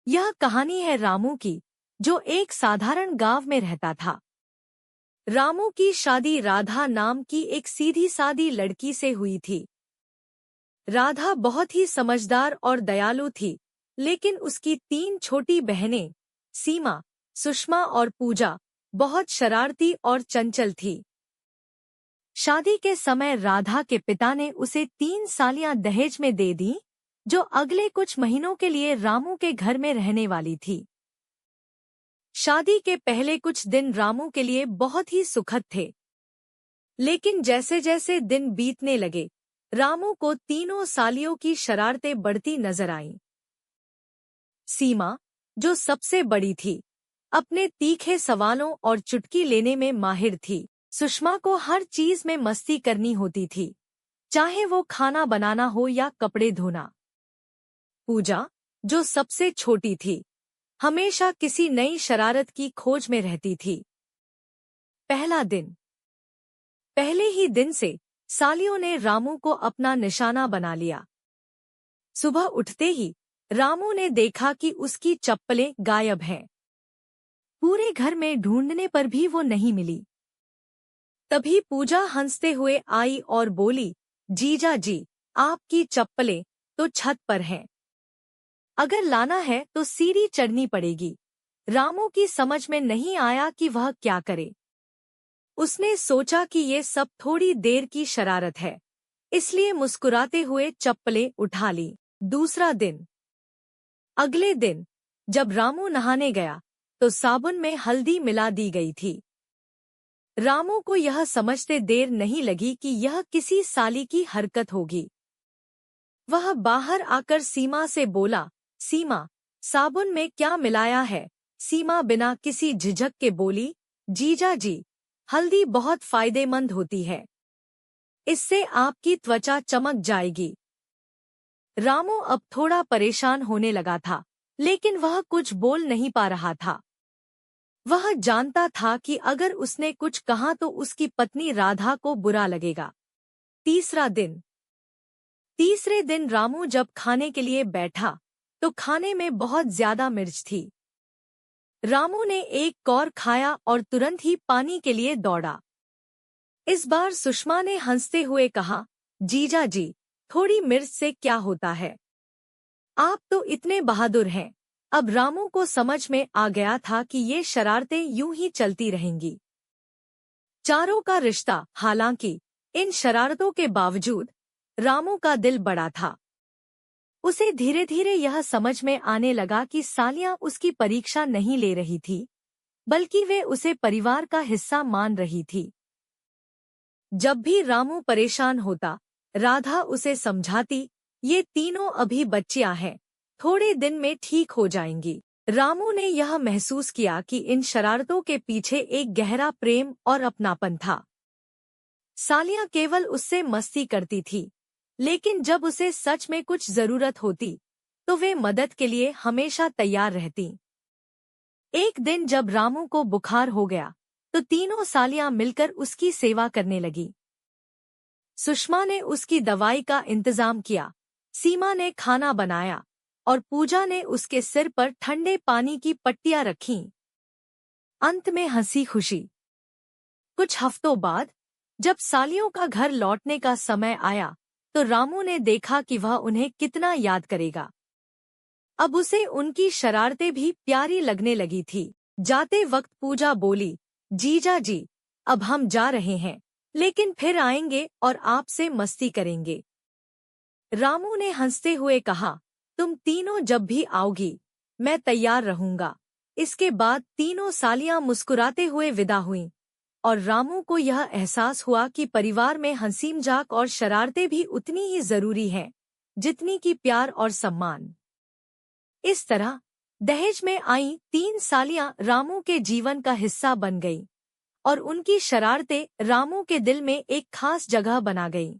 यह कहानी है रामू की, जो एक साधारण गांव में रहता था। रामू की शादी राधा नाम की एक सीधी सादी लड़की से हुई थी। राधा बहुत ही समझदार और दयालु थी, लेकिन उसकी 3 छोटी बहनें सीमा, सुषमा और पूजा बहुत शरारती और चंचल थी। शादी के समय राधा के पिता ने उसे 3 सालियां दहेज में दे दी, जो अगले कुछ महीनों के लिए रामू के घर में रहने वाली थी। शादी के पहले कुछ दिन रामू के लिए बहुत ही सुखद थे, लेकिन जैसे जैसे दिन बीतने लगे, रामू को तीनों सालियों की शरारतें बढ़ती नजर आईं। सीमा, जो सबसे बड़ी थी, अपने तीखे सवालों और चुटकी लेने में माहिर थी। सुषमा को हर चीज में मस्ती करनी होती थी, चाहे वो खाना बनाना हो या कपड़े धोना। पूजा, जो सबसे छोटी थी, हमेशा किसी नई शरारत की खोज में रहती थी। पहला दिन। पहले ही दिन से सालियों ने रामू को अपना निशाना बना लिया। सुबह उठते ही रामू ने देखा कि उसकी चप्पलें गायब हैं। पूरे घर में ढूंढने पर भी वो नहीं मिली। तभी पूजा हंसते हुए आई और बोली, जीजा जी, आपकी चप्पलें तो छत पर हैं। अगर लाना है तो सीढ़ी चढ़नी पड़ेगी। रामू की समझ में नहीं आया कि वह क्या करे। उसने सोचा कि ये सब थोड़ी देर की शरारत है, इसलिए मुस्कुराते हुए चप्पलें उठा ली। दूसरा दिन। अगले दिन जब रामू नहाने गया तो साबुन में हल्दी मिला दी गई थी। रामू को यह समझते देर नहीं लगी कि यह किसी साली की हरकत होगी। वह बाहर आकर सीमा से बोला, सीमा, साबुन में क्या मिलाया है? सीमा बिना किसी झिझक के बोली, जीजा जी, हल्दी बहुत फायदेमंद होती है, इससे आपकी त्वचा चमक जाएगी। रामू अब थोड़ा परेशान होने लगा था, लेकिन वह कुछ बोल नहीं पा रहा था। वह जानता था कि अगर उसने कुछ कहा तो उसकी पत्नी राधा को बुरा लगेगा। तीसरा दिन। तीसरे दिन रामू जब खाने के लिए बैठा तो खाने में बहुत ज्यादा मिर्च थी। रामू ने एक कौर खाया और तुरंत ही पानी के लिए दौड़ा। इस बार सुषमा ने हंसते हुए कहा, जीजा जी, थोड़ी मिर्च से क्या होता है, आप तो इतने बहादुर हैं। अब रामू को समझ में आ गया था कि ये शरारतें यूं ही चलती रहेंगी। चारों का रिश्ता। हालांकि इन शरारतों के बावजूद रामू का दिल बड़ा था। उसे धीरे धीरे यह समझ में आने लगा कि सालियां उसकी परीक्षा नहीं ले रही थी, बल्कि वे उसे परिवार का हिस्सा मान रही थी। जब भी रामू परेशान होता, राधा उसे समझाती, ये तीनों अभी बच्चियां हैं, थोड़े दिन में ठीक हो जाएंगी। रामू ने यह महसूस किया कि इन शरारतों के पीछे एक गहरा प्रेम और अपनापन था। सालियां केवल उससे मस्ती करती थी, लेकिन जब उसे सच में कुछ जरूरत होती तो वे मदद के लिए हमेशा तैयार रहती। एक दिन जब रामू को बुखार हो गया तो तीनों सालियां मिलकर उसकी सेवा करने लगी। सुषमा ने उसकी दवाई का इंतजाम किया, सीमा ने खाना बनाया और पूजा ने उसके सिर पर ठंडे पानी की पट्टियां रखीं। अंत में हंसी खुशी। कुछ हफ्तों बाद जब सालियों का घर लौटने का समय आया तो रामू ने देखा कि वह उन्हें कितना याद करेगा। अब उसे उनकी शरारतें भी प्यारी लगने लगी थी। जाते वक्त पूजा बोली, जीजा जी, अब हम जा रहे हैं, लेकिन फिर आएंगे और आपसे मस्ती करेंगे। रामू ने हंसते हुए कहा, तुम तीनों जब भी आओगी मैं तैयार रहूंगा। इसके बाद तीनों सालियां मुस्कुराते हुए विदा हुईं और रामू को यह एहसास हुआ कि परिवार में हंसी मजाक और शरारतें भी उतनी ही जरूरी हैं जितनी कि प्यार और सम्मान। इस तरह दहेज में आई 3 सालियां रामू के जीवन का हिस्सा बन गईं और उनकी शरारतें रामू के दिल में एक खास जगह बना गईं।